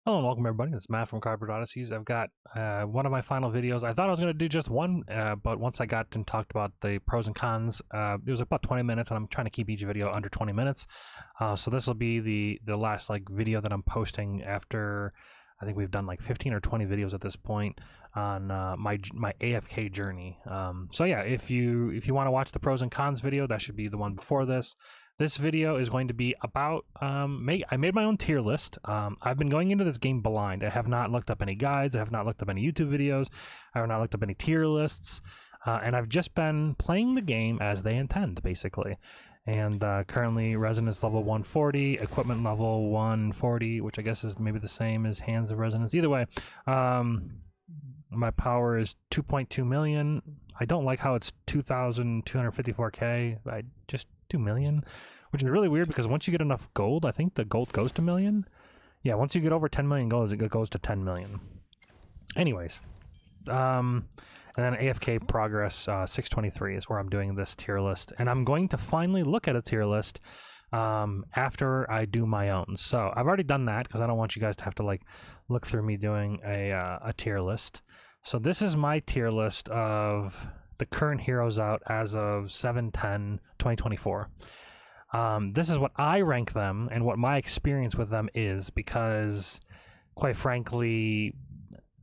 Hello and welcome everybody, it's Matt from Cardboard Odysseys. I've got one of my final videos. I thought I was going to do just one, but once I got and talked about the pros and cons, it was about 20 minutes, and I'm trying to keep each video under 20 minutes. So this will be the last video that I'm posting after, I think we've done like 15 or 20 videos at this point on my AFK journey. So yeah, if you want to watch the pros and cons video, that should be the one before this. This video is going to be about, I made my own tier list. I've been going into this game blind. I have not looked up any guides. I have not looked up any YouTube videos. I have not looked up any tier lists. And I've just been playing the game as they intend, basically. And currently, Resonance level 140, Equipment level 140, which I guess is maybe the same as Hands of Resonance. Either way, my power is 2.2 million. I don't like how it's 2,254k. I just 2 million, which is really weird because once you get enough gold, I think the gold goes to million. Yeah, once you get over 10 million gold, it goes to 10 million. Anyways, and then AFK progress 623 is where I'm doing this tier list, and I'm going to finally look at a tier list after I do my own. So I've already done that because I don't want you guys to have to look through me doing a tier list. So this is my tier list of the current heroes out as of 7/10/2024. This is what I rank them and what my experience with them is, because quite frankly,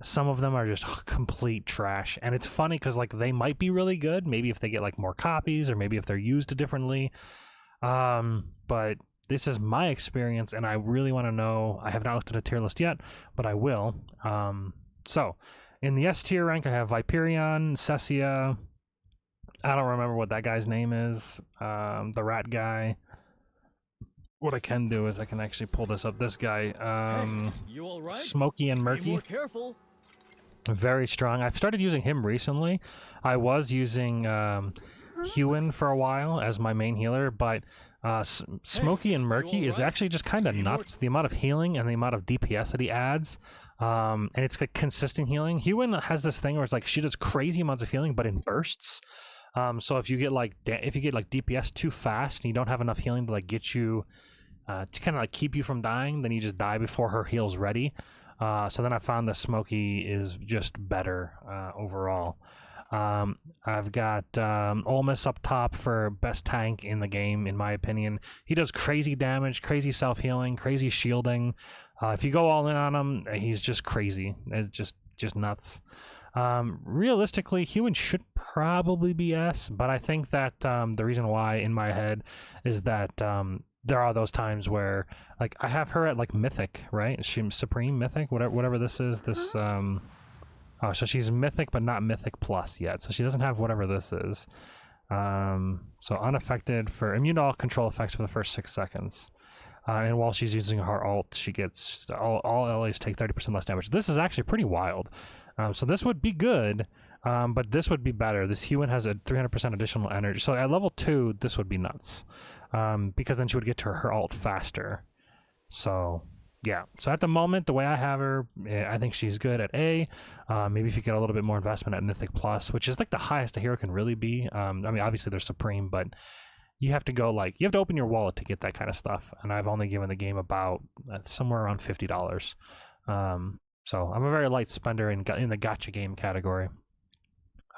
some of them are just complete trash. And it's funny because they might be really good, maybe if they get more copies, or maybe if they're used differently. But this is my experience, and I really want to know. I have not looked at a tier list yet, but I will. So in the S tier rank, I have Viperion, Cessia. I don't remember what that guy's name is. The rat guy. What I can do is I can actually pull this up. This guy, Hey, you all right? Smoky and Murky. Be more careful. Very strong. I've started using him recently. I was using Hewin for a while as my main healer, but Smoky and Murky is actually just kind of nuts. The amount of healing and the amount of DPS that he adds. And it's consistent healing. Hewin has this thing where it's she does crazy amounts of healing, but in bursts. So if you get DPS too fast and you don't have enough healing to get you to kind of keep you from dying, then you just die before her heal's ready. So then I found that Smokey is just better overall. I've got Olmus up top for best tank in the game, in my opinion. He does crazy damage, crazy self-healing, crazy shielding. If you go all in on him, he's just crazy. It's just nuts. Realistically, Hewin should probably be S, but I think that the reason why in my head is that there are those times where I have her at Mythic, right? She's Supreme Mythic, whatever this is. This oh, so she's Mythic but not Mythic Plus yet, so she doesn't have whatever this is. So unaffected for immune to all control effects for the first 6 seconds. And while she's using her ult, she gets all LAs take 30% less damage. This is actually pretty wild. So this would be good, but this would be better. This Hewin has a 300% additional energy. So at level 2, this would be nuts, because then she would get to her ult faster. So yeah. So at the moment, the way I have her, I think she's good at A. Maybe if you get a little bit more investment at Mythic Plus, which is the highest a hero can really be. I mean, obviously they're Supreme, but you have to go you have to open your wallet to get that kind of stuff. And I've only given the game about somewhere around $50. So I'm a very light spender in the Gacha game category.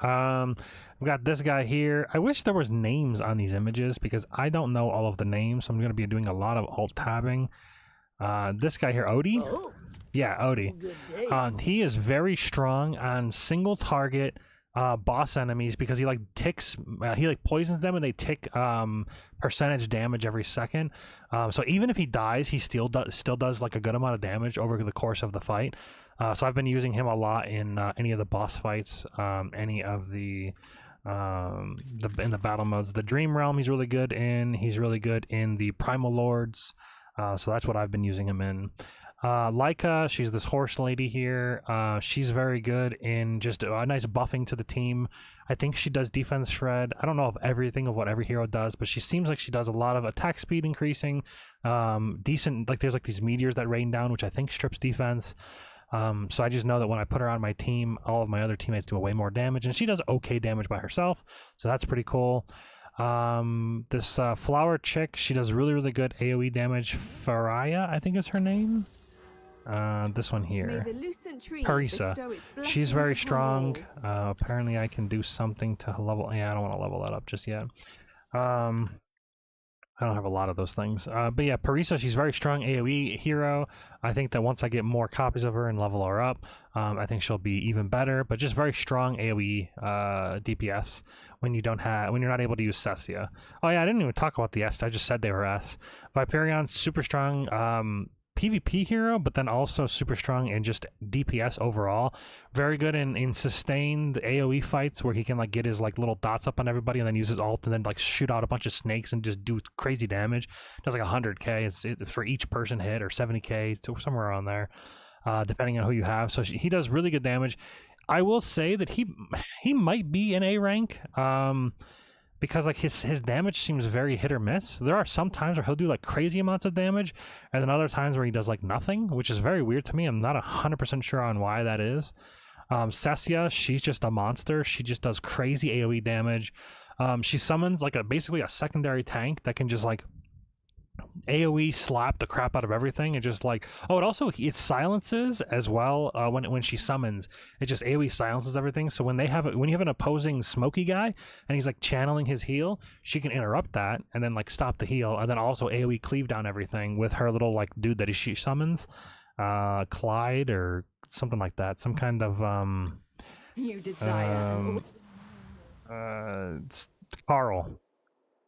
We've got this guy here. I wish there was names on these images because I don't know all of the names. So I'm going to be doing a lot of alt tabbing. This guy here, Odie. Oh. Yeah, Odie. He is very strong on single target boss enemies because he ticks. He poisons them and they tick percentage damage every second. So even if he dies, he still does a good amount of damage over the course of the fight. So I've been using him a lot in any of the boss fights, any of in the battle modes. The Dream Realm he's really good in. He's really good in the Primal Lords. So that's what I've been using him in. Laika, she's this horse lady here. She's very good in just a nice buffing to the team. I think she does defense shred. I don't know of everything of what every hero does, but she seems like she does a lot of attack speed increasing. Decent, there's these meteors that rain down, which I think strips defense. So I just know that when I put her on my team, all of my other teammates do way more damage, and she does okay damage by herself, so that's pretty cool. This flower chick, she does really good AoE damage. Faraya, I think is her name. This one May here. the lucent tree Parisa. bestow its She's blessings very upon strong. all. Apparently I can do something to level. Yeah, I don't want to level that up just yet. I don't have a lot of those things. But yeah, Parisa, she's very strong AoE hero. I think that once I get more copies of her and level her up, I think she'll be even better. But just very strong AoE DPS when you're not able to use Cessia. Oh yeah, I didn't even talk about the S. I just said they were S. Viperion, super strong PvP hero, but then also super strong in just DPS overall. Very good in sustained AoE fights where he can like get his like little dots up on everybody and then use his ult and then like shoot out a bunch of snakes and just do crazy damage. Does like 100k it's for each person hit, or 70k, so somewhere around there, depending on who you have. So he does really good damage. I will say that he might be an A rank. Because like his damage seems very hit or miss. There are some times where he'll do like crazy amounts of damage, and then other times where he does like nothing, which is very weird to me. I'm not 100% sure on why that is. Cessia, she's just a monster. She just does crazy AoE damage. She summons like basically a secondary tank that can just like AoE slap the crap out of everything, and just like it silences as well. When she summons, it just AoE silences everything. So when you have an opposing smoky guy and he's like channeling his heal, she can interrupt that and then like stop the heal, and then also AoE cleave down everything with her little like dude that she summons, Clyde or something like that, some kind of You desire.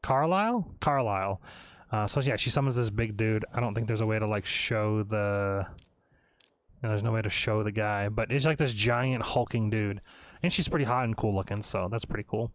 Carlisle. So yeah, she summons this big dude. I don't think there's a way to like show there's no way to show the guy, but it's like this giant hulking dude, and she's pretty hot and cool looking, so that's pretty cool.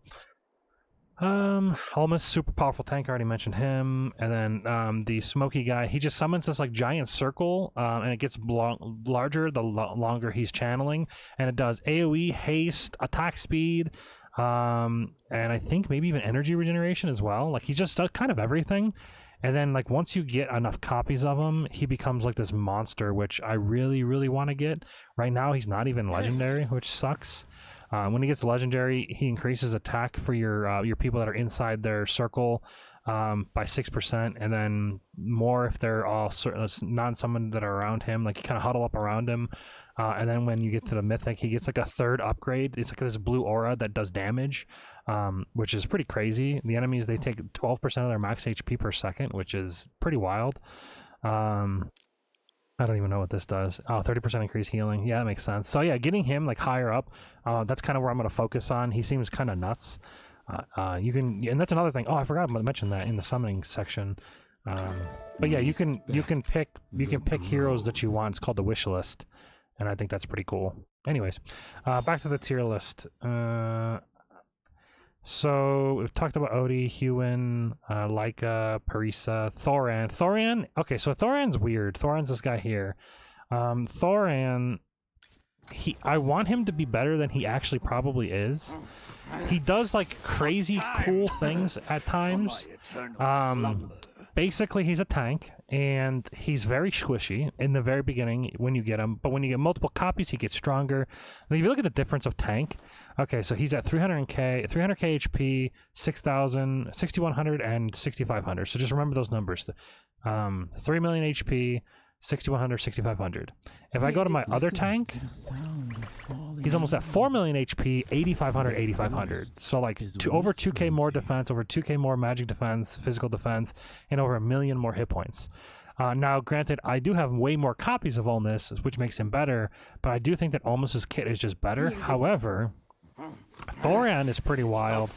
Almost super powerful tank. I already mentioned him, and then the smoky guy. He just summons this like giant circle, and it gets larger the longer he's channeling, and it does AOE, haste, attack speed, and I think maybe even energy regeneration as well. Like he just does kind of everything. And then, like, once you get enough copies of him, he becomes, like, this monster, which I really, really want to get. Right now, he's not even legendary, which sucks. When he gets legendary, he increases attack for your people that are inside their circle by 6%, and then more if they're all non-summoned that are around him. Like, you kind of huddle up around him. And then when you get to the mythic, he gets like a third upgrade. It's like this blue aura that does damage, which is pretty crazy. The enemies, they take 12% of their max HP per second, which is pretty wild. I don't even know what this does. Oh, 30% increased healing. Yeah, that makes sense. So yeah, getting him like higher up, that's kind of where I'm going to focus on. He seems kind of nuts. And that's another thing. Oh, I forgot to mention that in the summoning section. But yeah, you can pick heroes that you want. It's called the wish list. And I think that's pretty cool. Anyways, back to the tier list. So we've talked about Odie, Hewin, Laika, Parisa, Thoran. Thoran, okay, so Thoran's weird. Thoran's this guy here. Thoran, I want him to be better than he actually probably is. He does like crazy cool things at times. Basically, he's a tank, and he's very squishy in the very beginning when you get him. But when you get multiple copies, he gets stronger. And if you look at the difference of tank, okay, so he's at 300k HP, 6,000, 6,100, and 6,500. So just remember those numbers. 3 million HP, 6,100, 6,500. If I go to my other tank, he's almost at 4 million HP, 8,500, 8,500. So like over 2k more defense, over 2k more magic defense, physical defense, and over 1 million more hit points. Now, granted, I do have way more copies of Olmus, which makes him better, but I do think that Olmus's kit is just better. However, Thoran is pretty wild.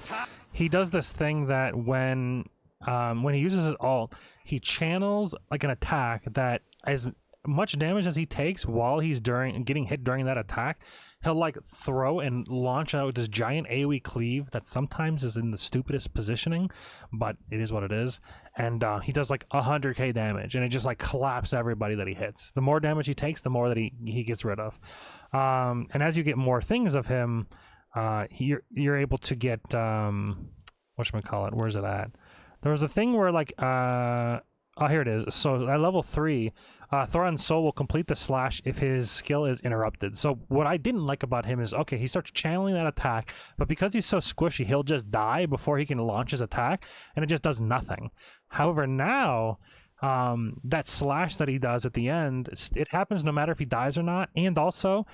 He does this thing that when he uses his ult, he channels like an attack that as much damage as he takes while he's getting hit during that attack, he'll like throw and launch out this giant AoE cleave that sometimes is in the stupidest positioning, but it is what it is. And he does like 100k damage, and it just like collapses everybody that he hits. The more damage he takes, the more that he gets rid of. And as you get more things of him, you're able to get whatchamacallit, where's it at? There was a thing where like oh, here it is. So at level 3, Thoran's soul will complete the slash if his skill is interrupted. So what I didn't like about him is, okay, he starts channeling that attack, but because he's so squishy, he'll just die before he can launch his attack, and it just does nothing. However, now, that slash that he does at the end, it happens no matter if he dies or not. And also,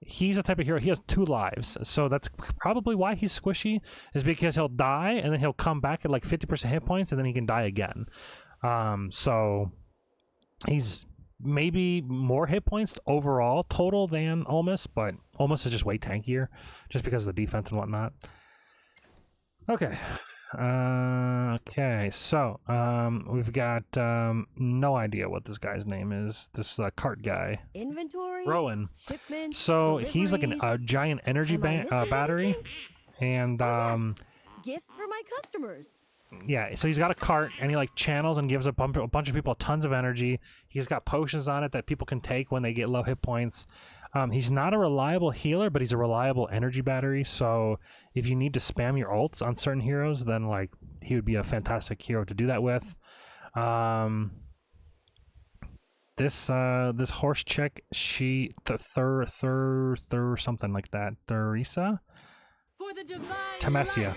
he's a type of hero, he has 2 lives, so that's probably why he's squishy, is because he'll die and then he'll come back at like 50% hit points and then he can die again. So he's maybe more hit points overall total than Olmus, but Olmus is just way tankier just because of the defense and whatnot. Okay. Okay, so we've got no idea what this guy's name is. This cart guy, Inventory. Rowan. Shipments, So he's like a giant energy Am I missing battery, anything? and Gifts for my customers. yeah. So he's got a cart, and he like channels and gives a bunch of people tons of energy. He's got potions on it that people can take when they get low hit points. He's not a reliable healer, but he's a reliable energy battery. So if you need to spam your ults on certain heroes, then like he would be a fantastic hero to do that with. This horse chick, she thur something like that. Theresa? For the divine. Temesia.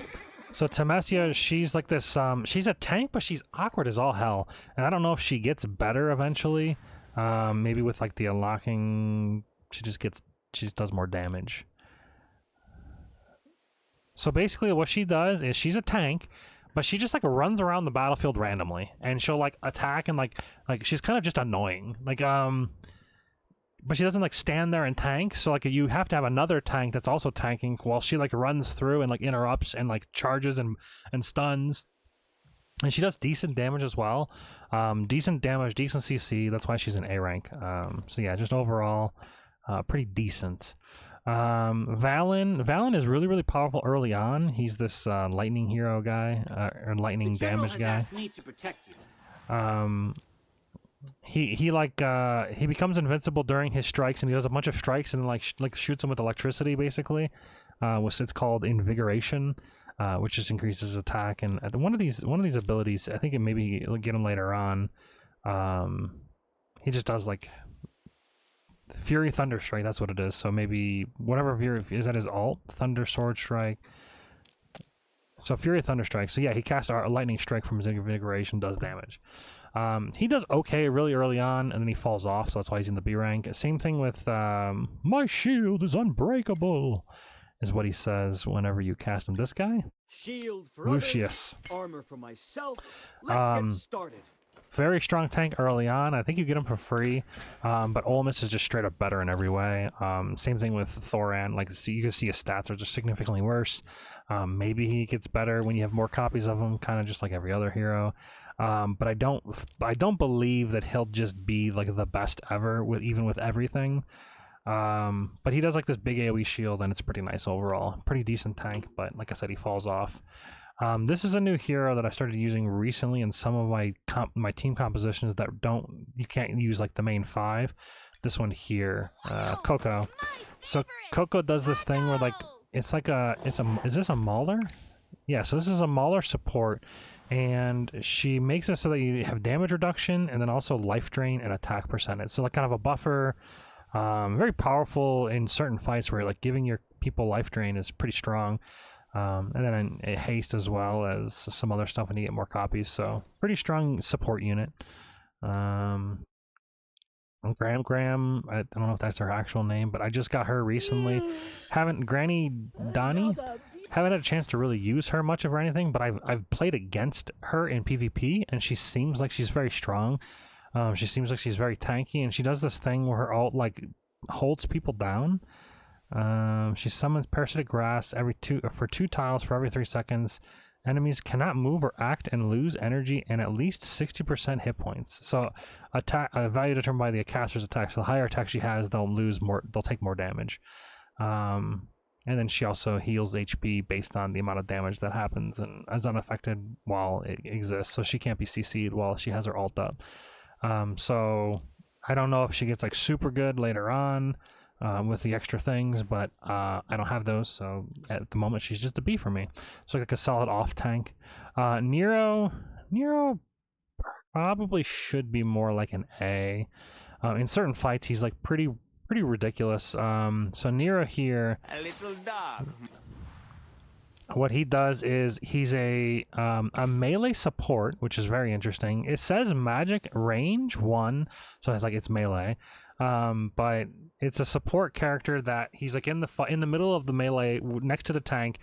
So Temesia, she's like this. She's a tank, but she's awkward as all hell. And I don't know if she gets better eventually. Maybe with like the unlocking. She just does more damage. So basically what she does is she's a tank, but she just like runs around the battlefield randomly, and she'll like attack and like she's kind of just annoying. Like but she doesn't like stand there and tank, so like you have to have another tank that's also tanking while she like runs through and like interrupts and like charges and stuns. And she does decent damage as well. Decent damage, decent CC, that's why she's an A rank. So yeah, just overall pretty decent. Valen is really powerful early on. He's this lightning hero guy, or lightning damage guy. He becomes invincible during his strikes, and he does a bunch of strikes and like shoots them with electricity basically. It's called invigoration, which just increases attack. And one of these abilities, I think it maybe get him later on. He just does like Fury Thunder Strike, that's what it is. So maybe whatever Fury is that his alt? Thunder Sword Strike. So Fury Thunder Strike. So yeah, he casts a lightning strike from his invigoration, does damage. He does okay really early on, and then he falls off, so that's why he's in the B rank. Same thing with my shield is unbreakable, is what he says whenever you cast him. This guy? Shield for Lucius. Others, armor for myself. Let's get started. Very strong tank early on. I think you get him for free, but Olmus is just straight up better in every way. Same thing with Thoran. Like, you can see his stats are just significantly worse. Maybe he gets better when you have more copies of him, kind of just like every other hero. But I don't believe that he'll just be like the best ever even with everything. But he does like this big AoE shield, and it's pretty nice overall. Pretty decent tank, but like I said, he falls off. This is a new hero that I started using recently in some of my team compositions that you can't use like the main 5. This one here, Coco. So Coco does this thing where like is this a Mauler? Yeah, so this is a Mauler support, and she makes it so that you have damage reduction and then also life drain and attack percentage. So like kind of a buffer. Very powerful in certain fights where like giving your people life drain is pretty strong. And then a haste as well as some other stuff when you get more copies. So pretty strong support unit. Graham, I don't know if that's her actual name, but I just got her recently. Granny Donnie, haven't had a chance to really use her much or anything, but I've played against her in PvP, and she seems like she's very strong. She seems like she's very tanky, and she does this thing where her ult like holds people down. She summons parasitic grass for 2 tiles for every 3 seconds. Enemies cannot move or act and lose energy and at least 60% hit points. So a value determined by the caster's attack. So the higher attack she has, they'll take more damage. And then she also heals HP based on the amount of damage that happens and is unaffected while it exists. So she can't be CC'd while she has her ult up. So I don't know if she gets like super good later on with the extra things, but I don't have those, so at the moment she's just a B for me. So like a solid off tank. Nero probably should be more like an A. In certain fights he's like pretty ridiculous. So Nero here, A little dog. what he does is he's a melee support, which is very interesting. It says magic range 1, so it's like it's melee. But it's a support character that he's like in the middle of the melee next to the tank,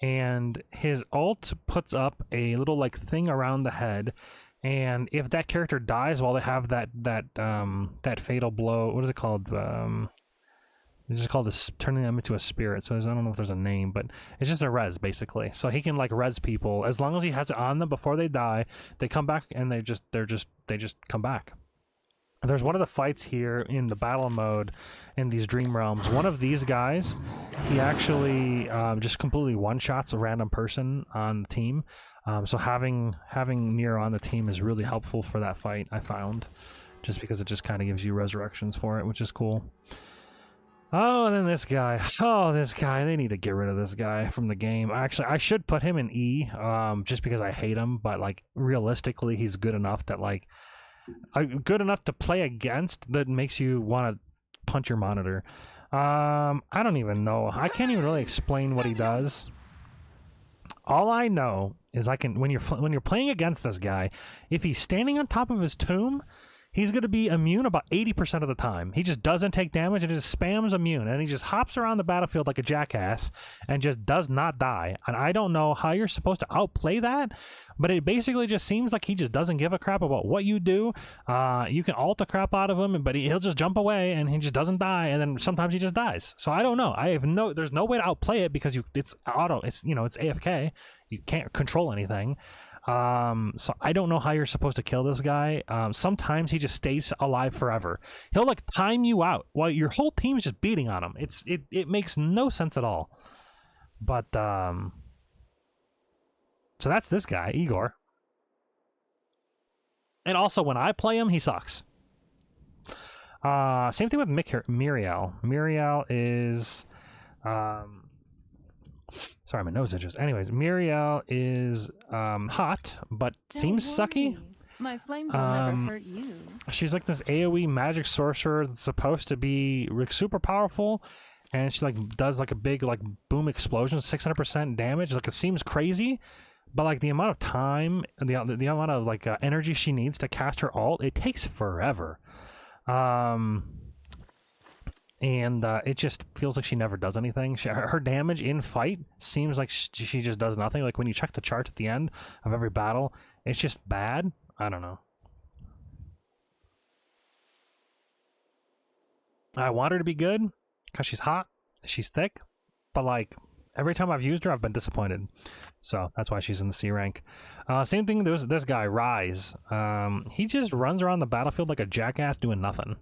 and his ult puts up a little like thing around the head, and if that character dies while they have that fatal blow, what is it called? It's just called this, turning them into a spirit. So I don't know if there's a name, but it's just a res basically. So he can like res people as long as he has it on them before they die. They come back and they just come back. There's one of the fights here in the battle mode in these dream realms. One of these guys, he actually just completely one-shots a random person on the team. So having Nero on the team is really helpful for that fight, I found, just because it just kind of gives you resurrections for it, which is cool. Oh, and then this guy. Oh, this guy. They need to get rid of this guy from the game. Actually, I should put him in E, just because I hate him. But like realistically, he's good enough that like good enough to play against that makes you want to punch your monitor. I don't even know. I can't even really explain what he does. All I know is I can when you're playing against this guy, if he's standing on top of his tomb, he's going to be immune about 80% of the time. He just doesn't take damage and just spams immune. And he just hops around the battlefield like a jackass and just does not die. And I don't know how you're supposed to outplay that, but it basically just seems like he just doesn't give a crap about what you do. You can ult the crap out of him, but he'll just jump away and he just doesn't die. And then sometimes he just dies. So I don't know. There's no way to outplay it because it's auto. It's AFK. You can't control anything. So I don't know how you're supposed to kill this guy. Sometimes he just stays alive forever. He'll like time you out while your whole team's just beating on him. It makes no sense at all. But so that's this guy, Igor. And also when I play him, he sucks. Same thing with Miriel. Miriel is sorry, my nose itches. Anyways, Miriel is hot, but seems sucky. My flames will never hurt you. She's like this AoE magic sorcerer that's supposed to be like super powerful, and she like does like a big like boom explosion, 600% damage. Like it seems crazy, but like the amount of time and the amount of like energy she needs to cast her ult, it takes forever. And it just feels like she never does anything. Her damage in fight seems like she just does nothing. Like when you check the charts at the end of every battle, it's just bad. I don't know. I want her to be good because she's hot, she's thick, but like every time I've used her, I've been disappointed. So that's why she's in the C rank. Same thing. There's this guy, Rise. He just runs around the battlefield like a jackass doing nothing.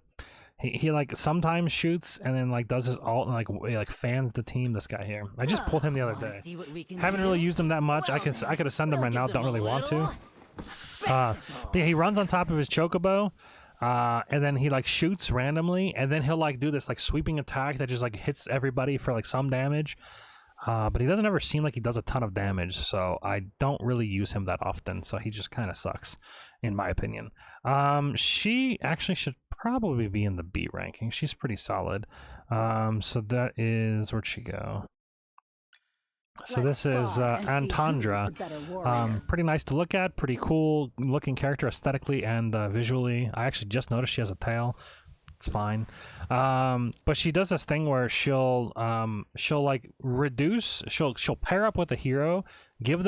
He like sometimes shoots and then like does his ult and like fans the team. This guy here, I just pulled him the other day. Haven't really used him that much. I could ascend him right now. Don't really want to. But yeah, he runs on top of his chocobo, and then he like shoots randomly, and then he'll like do this like sweeping attack that just like hits everybody for like some damage. But he doesn't ever seem like he does a ton of damage, so I don't really use him that often. So he just kind of sucks, in my opinion. She actually should probably be in the B ranking. She's pretty solid. So that is, where'd she go? So this is Antandra. Pretty nice to look at, pretty cool looking character aesthetically and visually. I actually just noticed she has a tail. It's fine. But she does this thing where she'll like reduce, she'll pair up with a hero, give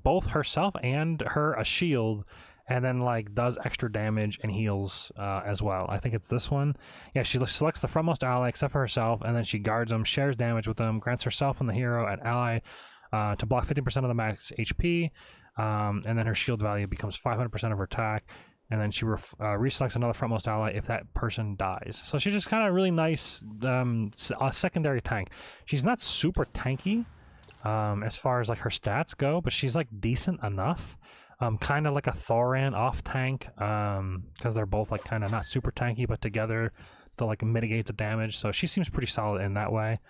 both herself and her a shield, and then like does extra damage and heals as well. I think it's this one. Yeah, she selects the frontmost ally except for herself, and then she guards them, shares damage with them, grants herself and the hero an ally to block 50% of the max HP, and then her shield value becomes 500% of her attack, and then she reselects another frontmost ally if that person dies. So she's just kind of really nice secondary tank. She's not super tanky as far as like her stats go, but she's like decent enough. Kind of like a Thoran off tank, because they're both like kind of not super tanky, but together to like mitigate the damage. So she seems pretty solid in that way.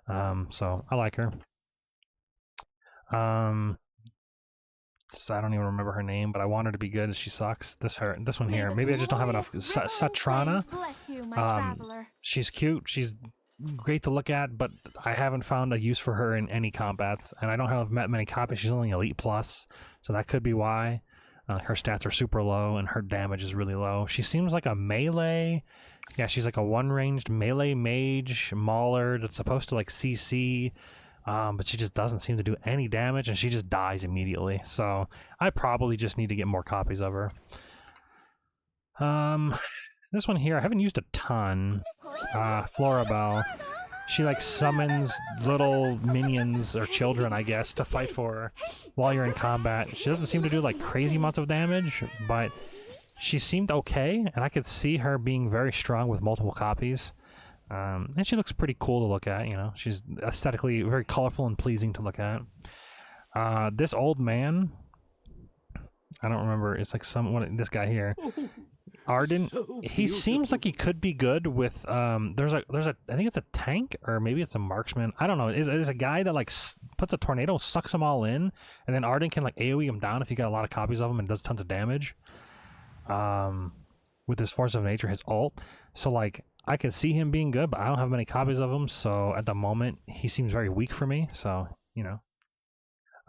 So I like her. I don't even remember her name, but I want her to be good. She sucks. This one here. Maybe I just don't have enough. Satrana. She's cute. She's great to look at, but I haven't found a use for her in any combats, and I don't have met many copies. She's only Elite Plus, so that could be why. Her stats are super low, and her damage is really low. She seems like a melee. Yeah, she's like a one-ranged melee mage, mauler that's supposed to like CC, but she just doesn't seem to do any damage, and she just dies immediately. So I probably just need to get more copies of her. This one here, I haven't used a ton. Florabelle. She like summons little minions or children, I guess, to fight for her while you're in combat. She doesn't seem to do like crazy amounts of damage, but she seemed okay, and I could see her being very strong with multiple copies. And she looks pretty cool to look at, you know. She's aesthetically very colorful and pleasing to look at. This old man, I don't remember, it's like this guy here. Arden, he seems like he could be good with there's a I think it's a tank, or maybe it's a marksman, I don't know. It's a guy that like puts a tornado, sucks them all in, and then Arden can like AoE him down if you got a lot of copies of him, and does tons of damage with his force of nature, his ult. So like I can see him being good, but I don't have many copies of him, so at the moment he seems very weak for me, so you know.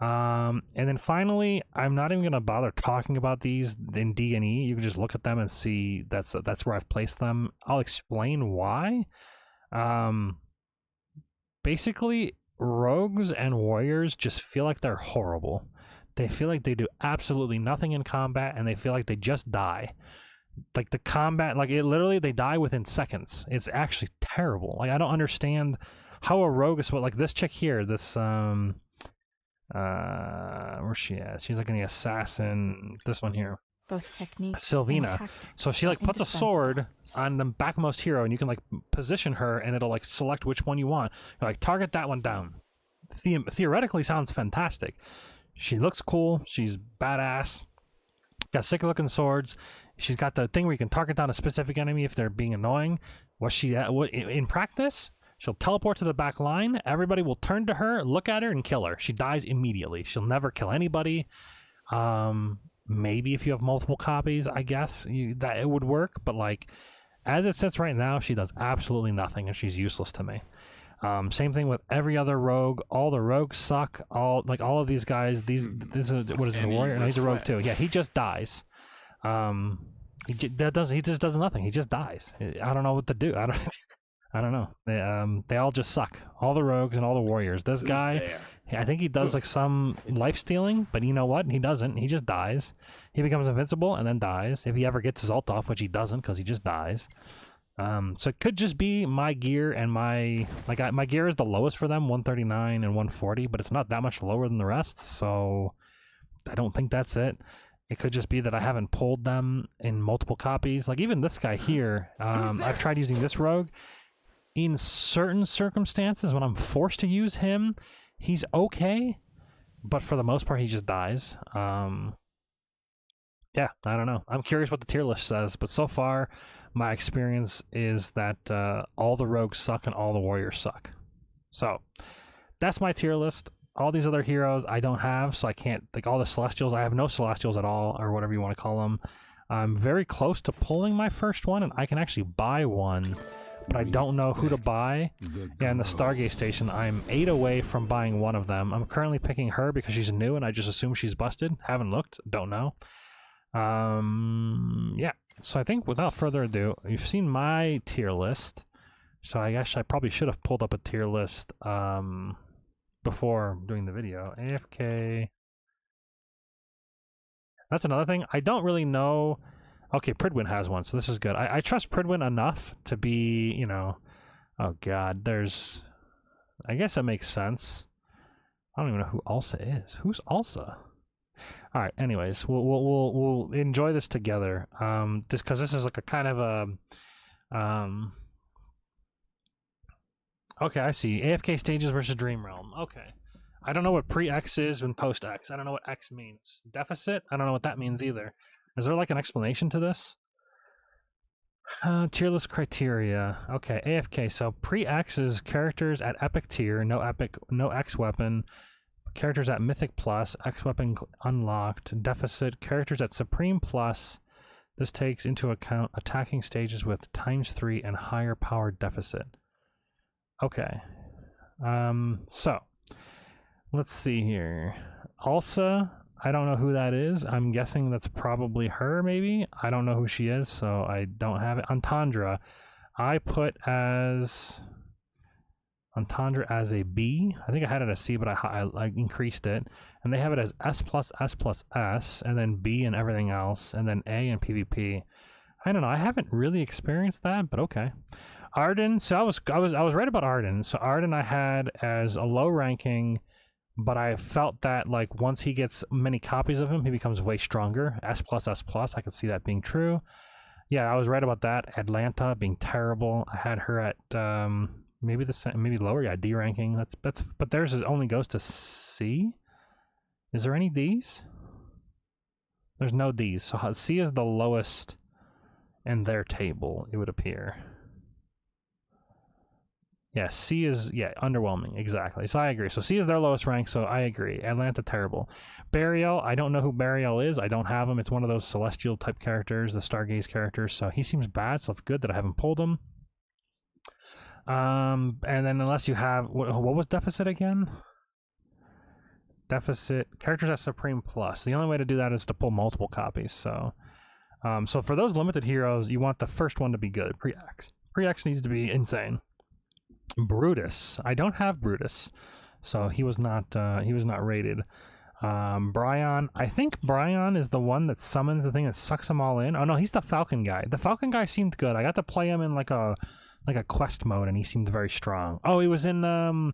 And then finally, I'm not even gonna bother talking about these in D&E. You can just look at them and see that's where I've placed them. I'll explain why. Basically, rogues and warriors just feel like they're horrible. They feel like they do absolutely nothing in combat, and they feel like they just die. Like the combat, like it literally, they die within seconds. It's actually terrible. Like I don't understand how a rogue is like this chick here. This where's she at? She's like an assassin. This one here, Both techniques. Sylvina. So she like puts a sword on the backmost hero, and you can like position her, and it'll like select which one you want. You're like, target that one down. Theoretically, sounds fantastic. She looks cool. She's badass. Got sick looking swords. She's got the thing where you can target down a specific enemy if they're being annoying. In practice? She'll teleport to the back line. Everybody will turn to her, look at her, and kill her. She dies immediately. She'll never kill anybody. Maybe if you have multiple copies, I guess that it would work. But like, as it sits right now, she does absolutely nothing, and she's useless to me. Same thing with every other rogue. All the rogues suck. All of these guys. This is what is this, a warrior? No, he's a rogue too. Yeah, he just dies. He just does nothing. He just dies. I don't know what to do. I don't know. They all just suck. All the rogues and all the warriors. This guy, I think he does like some life stealing, but you know what? He doesn't. He just dies. He becomes invincible and then dies. If he ever gets his ult off, which he doesn't, because he just dies. So it could just be my gear and my gear is the lowest for them, 139 and 140, but it's not that much lower than the rest. So I don't think that's it. It could just be that I haven't pulled them in multiple copies. Like even this guy here, I've tried using this rogue. In certain circumstances, when I'm forced to use him, he's okay, but for the most part, he just dies. Yeah, I don't know. I'm curious what the tier list says, but so far, my experience is that all the rogues suck and all the warriors suck. So, that's my tier list. All these other heroes I don't have, so I can't, like all the Celestials, I have no Celestials at all, or whatever you want to call them. I'm very close to pulling my first one, and I can actually buy one, but I don't know who to buy. Yeah, in the Stargate Station, I'm 8 away from buying one of them. I'm currently picking her because she's new, and I just assume she's busted. Haven't looked, don't know. Yeah, so I think without further ado, you've seen my tier list, so I guess I probably should have pulled up a tier list before doing the video. AFK. That's another thing. I don't really know. Okay, Pridwin has one, so this is good. I trust Pridwin enough to be, you know... Oh god, there's... I guess that makes sense. I don't even know who Alsa is. Who's Alsa? Alright, anyways, we'll enjoy this together. Just because this is like a kind of a... Okay, I see. AFK stages versus Dream Realm. Okay. I don't know what pre-X is and post-X. I don't know what X means. Deficit? I don't know what that means either. Is there like an explanation to this? Tier list criteria. Okay, AFK. So pre-X is characters at epic tier, no X weapon. Characters at mythic plus, X weapon unlocked. Deficit, characters at supreme plus. This takes into account attacking stages with ×3 and higher power deficit. Okay. So let's see here. Alsa, I don't know who that is. I'm guessing that's probably her, maybe. I don't know who she is, so I don't have it. Entendre, I put as Entendre as a B. I think I had it as C, but I increased it. And they have it as S plus S plus S, and then B and everything else, and then A and PvP. I don't know. I haven't really experienced that, but okay. Arden. So I was right about Arden. So Arden I had as a low ranking, but I felt that like once he gets many copies of him, he becomes way stronger. S plus S plus. I could see that being true. Yeah, I was right about that. Atlanta being terrible. I had her at maybe maybe lower. Yeah, D ranking. That's but theirs only goes to C. Is there any D's? There's no D's. So C is the lowest in their table, it would appear. Yeah, C is, underwhelming, exactly. So I agree. So C is their lowest rank, so I agree. Atlanta, terrible. Burial, I don't know who Burial is. I don't have him. It's one of those Celestial type characters, the Stargaze characters, so he seems bad, so it's good that I haven't pulled him. And then unless you have, what was Deficit again? Deficit, characters at Supreme Plus. The only way to do that is to pull multiple copies, so... so for those limited heroes, you want the first one to be good. Pre-X. Pre-X needs to be insane. Brutus. I don't have Brutus, so he was not rated. Bryon. I think Bryon is the one that summons the thing that sucks them all in. Oh no, he's the Falcon guy. The Falcon guy seemed good. I got to play him in like a quest mode, and he seemed very strong. Oh, he was in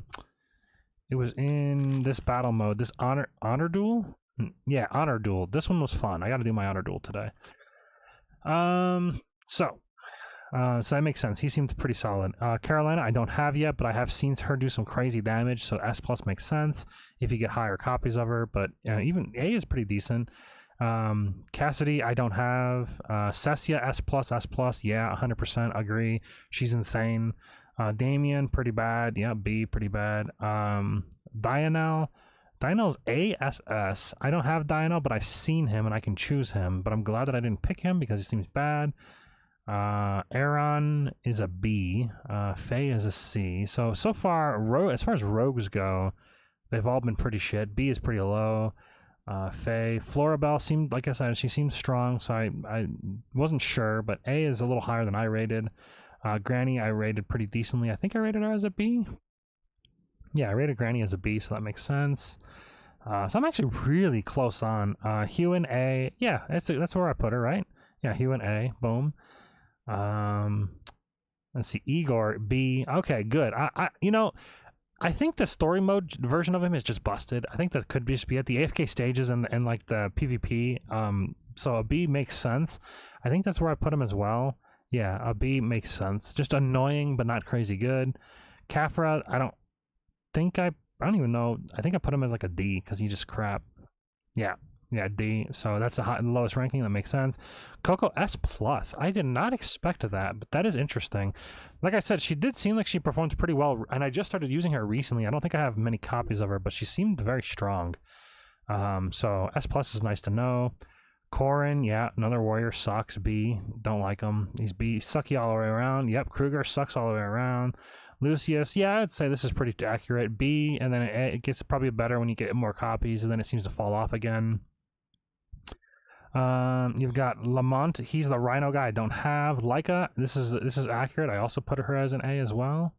this battle mode. This honor duel. Yeah, honor duel. This one was fun. I got to do my honor duel today. So that makes sense. He seems pretty solid. Carolina, I don't have yet, but I have seen her do some crazy damage, so S plus makes sense if you get higher copies of her, but even A is pretty decent. Cassidy, I don't have. Cecia, S plus, yeah, 100% agree. She's insane. Damien, pretty bad. Yeah, B, pretty bad. Dionel's ASS. I don't have Dionel, but I've seen him and I can choose him, but I'm glad that I didn't pick him because he seems bad. Aaron is a B. Faye is a C. So far, as far as rogues go, they've all been pretty shit. B is pretty low. Faye. Florabelle seemed, like I said, she seems strong, so I wasn't sure, but A is a little higher than I rated. Granny, I rated pretty decently. I think I rated her as a B. Yeah, I rated Granny as a B, so that makes sense. So I'm actually really close on. Hugh A. Yeah, that's where I put her, right? Yeah, Hugh A. Boom. Let's see, Igor B. Okay, good. I think the story mode version of him is just busted. I think that could just be at the AFK stages and like the PvP. So a B makes sense. I think that's where I put him as well. Yeah, a B makes sense. Just annoying, but not crazy good. Kafra, I don't even know. I think I put him as like a D because he's just crap. Yeah, D. So that's the lowest ranking. That makes sense. Coco S plus. I did not expect that, but that is interesting. Like I said, she did seem like she performed pretty well, and I just started using her recently. I don't think I have many copies of her, but she seemed very strong. So S plus is nice to know. Corin, yeah, another warrior, sucks. B, don't like him. He's B, sucky all the way around. Yep, Kruger sucks all the way around. Lucius, yeah, I'd say this is pretty accurate. B, and then it gets probably better when you get more copies, and then it seems to fall off again. You've got Lamont, he's the Rhino guy I don't have. Leica, this is accurate. I also put her as an A as well.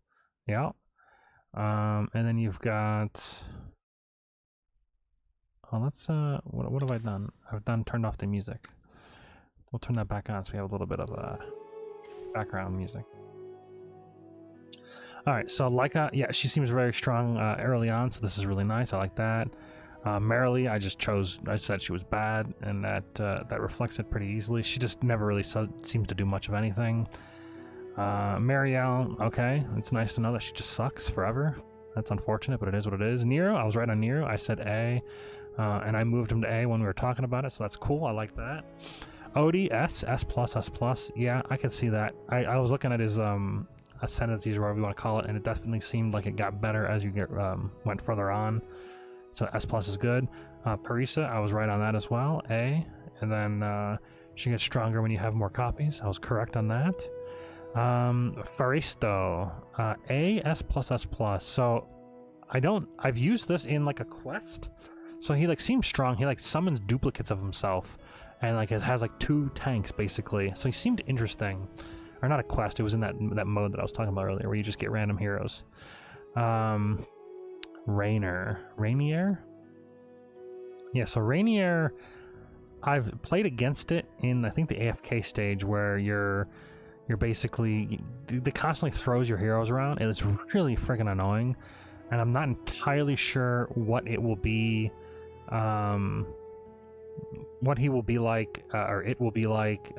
Yeah. And then you've got, let's what have I done? I've turned off the music. We'll turn that back on so we have a little bit of background music. All right, so Leica, yeah, she seems very strong early on, so this is really nice. I like that. Marilee, I said she was bad, and that reflects it pretty easily. She just never really seems to do much of anything. Marielle, okay, it's nice to know that she just sucks forever. That's unfortunate, but it is what it is. Nero, I was right on Nero. I said A, and I moved him to A when we were talking about it, so that's cool. I like that. Odie, S plus. Yeah, I can see that. I was looking at his ascendancies or whatever you want to call it, and it definitely seemed like it got better as you went further on. So S plus is good. Parisa, I was right on that as well. A, and then she gets stronger when you have more copies. I was correct on that. Faristo, A, S plus S plus. So I've used this in like a quest. So he like seems strong. He like summons duplicates of himself, and like it has like 2 tanks basically. So he seemed interesting, or not a quest. It was in that mode that I was talking about earlier, where you just get random heroes. Rainier. Yeah, so Rainier, I've played against it in I think the AFK stage where you're basically, it constantly throws your heroes around, and it's really freaking annoying. And I'm not entirely sure what it will be, what he will be like, or it will be like.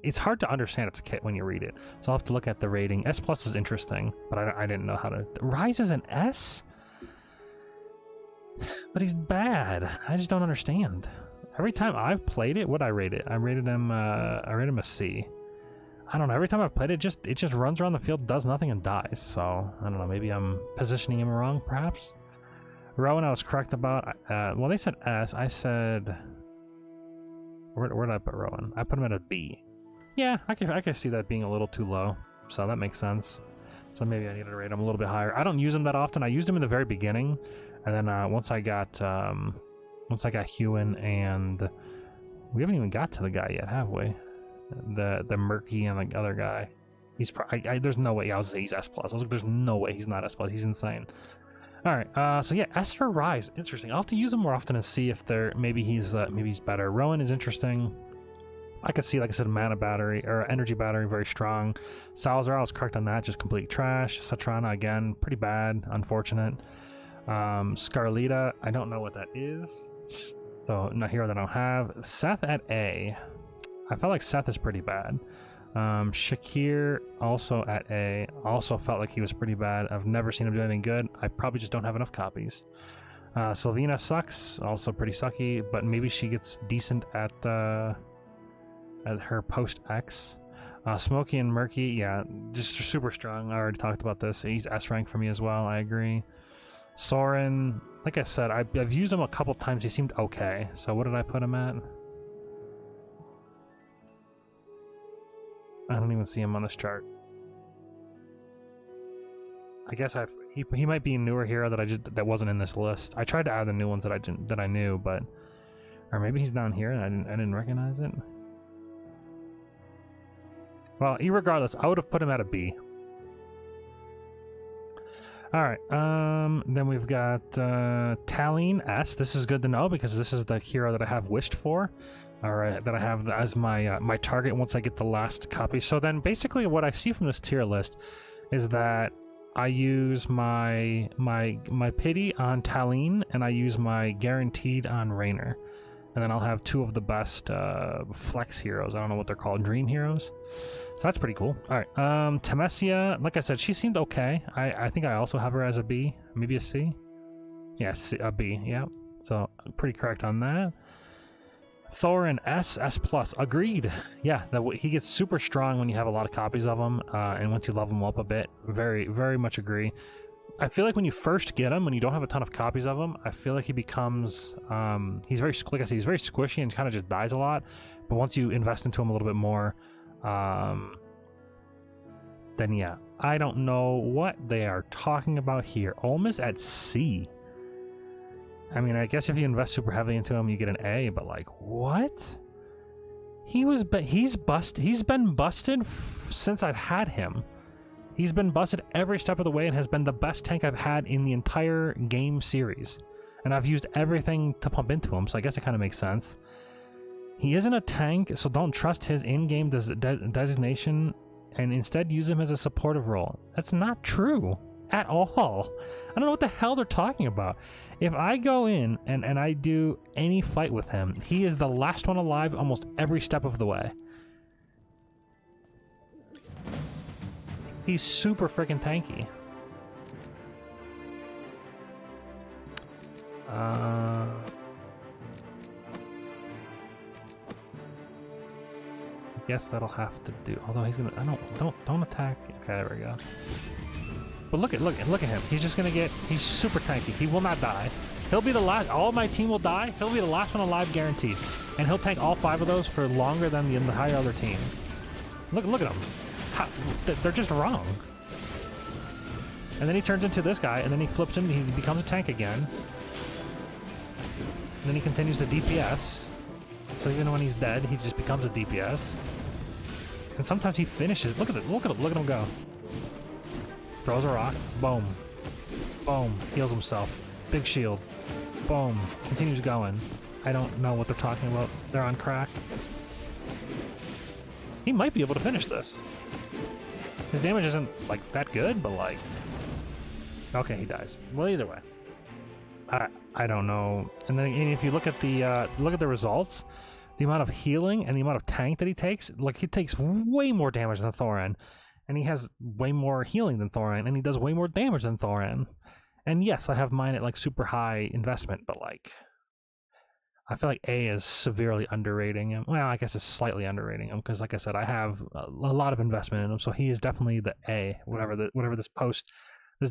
It's hard to understand its kit when you read it, so I'll have to look at the rating. S plus is interesting, but I didn't know how to. Rise is an S, but he's bad. I just don't understand. Every time I've played it, what I rate it? I rated him a C. I don't know. Every time I've played it, it just runs around the field, does nothing, and dies. So I don't know. Maybe I'm positioning him wrong, perhaps. Rowan, I was correct about. Well, they said S. I said. Where did I put Rowan? I put him at a B. Yeah, I can see that being a little too low. So that makes sense. So maybe I need to rate him a little bit higher. I don't use him that often. I used him in the very beginning, and then once I got Hewen, and we haven't even got to the guy yet, have we? The Murky and the other guy. He's there's no way. I was say he's S plus. I was like, there's no way he's not S plus. He's insane. All right. So yeah, S for Rise. Interesting. I'll have to use him more often and see if maybe he's better. Rowan is interesting. I could see, like I said, mana battery or energy battery very strong. Salazar, I was correct on that. Just complete trash. Satrana again, pretty bad. Unfortunate. Scarlita, I don't know what that is. So not hero that I don't have. Seth at A. I felt like Seth is pretty bad. Shakir also at A. Also felt like he was pretty bad. I've never seen him do anything good. I probably just don't have enough copies. Sylvina sucks. Also pretty sucky, but maybe she gets decent at her post X. Smokey and Murky, yeah, just super strong. I already talked about this. He's S rank for me as well. I agree. Soren, like I said, I've used him a couple times. He seemed okay. So what did I put him at? I don't even see him on this chart. I guess he might be a newer hero that wasn't in this list. I tried to add the new ones that I knew, but or maybe he's down here and I didn't recognize it. Well, regardless, I would have put him at a B. All right. Then we've got Taline S. This is good to know because this is the hero that I have wished for. All right, that I have as my my target once I get the last copy. So then, basically, what I see from this tier list is that I use my pity on Taline and I use my guaranteed on Rainer, and then I'll have 2 of the best flex heroes. I don't know what they're called, dream heroes. So that's pretty cool. All right, Temesia, like I said, she seemed okay. I think I also have her as a B, maybe a C. Yeah, a B. Yeah. So pretty correct on that. Thorin S plus, agreed. Yeah, he gets super strong when you have a lot of copies of him, and once you level him up a bit, very, very much agree. I feel like when you first get him, when you don't have a ton of copies of him, I feel like he becomes, he's very, like I said, he's very squishy and kind of just dies a lot. But once you invest into him a little bit more, then yeah, I don't know what they are talking about here. Olmus at C. I mean, I guess if you invest super heavily into him, you get an A, but like, what? He's been busted since I've had him. He's been busted every step of the way and has been the best tank I've had in the entire game series. And I've used everything to pump into him, so I guess it kind of makes sense. He isn't a tank, so don't trust his in-game designation and instead use him as a supportive role. That's not true at all. I don't know what the hell they're talking about. If I go in and I do any fight with him, he is the last one alive almost every step of the way. He's super freaking tanky. I guess that'll have to do. Although he's gonna, don't attack. Okay, there we go. But look at him. He's just gonna get. He's super tanky. He will not die. He'll be the last. All my team will die. He'll be the last one alive, guaranteed. And he'll tank all 5 of those for longer than the entire other team. Look at them. They're just wrong. And then he turns into this guy, and then he flips him, he becomes a tank again. And then he continues to DPS. So even when he's dead, he just becomes a DPS. And sometimes he finishes. Look at him go. Throws a rock. Boom. Boom. Heals himself. Big shield. Boom. Continues going. I don't know what they're talking about. They're on crack. He might be able to finish this. His damage isn't, like, that good, but, like... Okay, he dies. Well, either way. I don't know. And then if you look at the results, the amount of healing and the amount of tank that he takes, like, he takes way more damage than Thoran. And he has way more healing than Thoran, and he does way more damage than Thoran. And yes, I have mine at, like, super high investment, but, like... I feel like A is severely underrating him. Well, I guess it's slightly underrating him because, like I said, I have a lot of investment in him. So he is definitely the A. Whatever this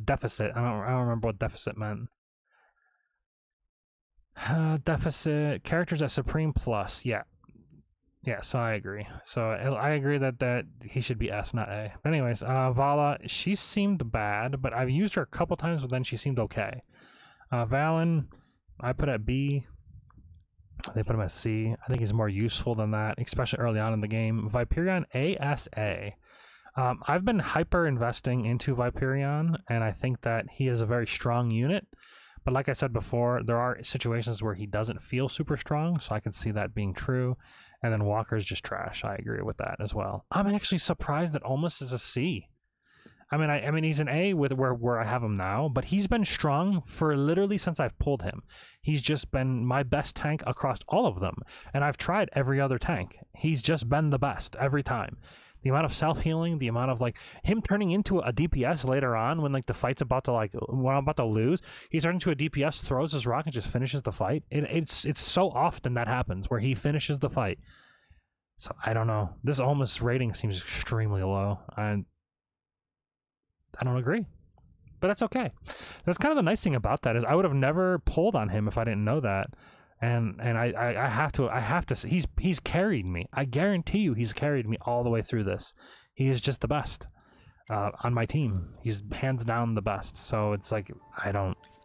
deficit. I don't remember what deficit meant. Deficit characters at Supreme Plus. Yeah. So I agree. So I agree that he should be S, not A. But anyways, Vala, she seemed bad, but I've used her a couple times, but then she seemed okay. Valen, I put at B. They put him at C. I think he's more useful than that, especially early on in the game. Viperion ASA. I've been hyper investing into Viperion, and I think that he is a very strong unit. But like I said before, there are situations where he doesn't feel super strong, so I can see that being true. And then Walker's just trash. I agree with that as well. I'm actually surprised that Almost is a C. I mean, he's an A with where I have him now, but he's been strong for literally since I've pulled him. He's just been my best tank across all of them, and I've tried every other tank. He's just been the best every time. The amount of self-healing, the amount of, like, him turning into a DPS later on when, like, the fight's about to, like, when I'm about to lose, he turns into a DPS, throws his rock, and just finishes the fight. It's so often that happens, where he finishes the fight. So, I don't know. This Almost rating seems extremely low. I don't agree, but that's okay. That's kind of the nice thing about that is I would have never pulled on him if I didn't know that, and I have to. He's carried me. I guarantee you, he's carried me all the way through this. He is just the best on my team. He's hands down the best. So it's like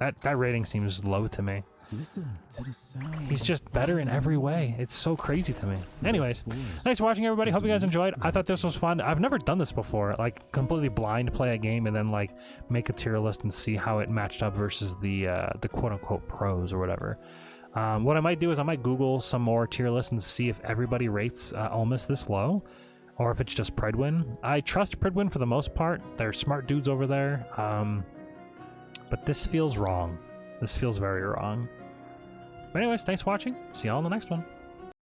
that rating seems low to me. Listen to the sound. He's just better in every way. It's so crazy to me. Anyways, thanks for watching, everybody. Hope you guys enjoyed. I thought this was fun. I've never done this before, like completely blind play a game and then like make a tier list and see how it matched up versus the quote-unquote pros or whatever. What I might do is I might Google some more tier lists and see if everybody rates Almost this low, or if it's just Pridwin. I trust Pridwin for the most part. They're smart dudes over there. But this feels wrong. This feels very wrong. But anyways, thanks for watching. See y'all in the next one.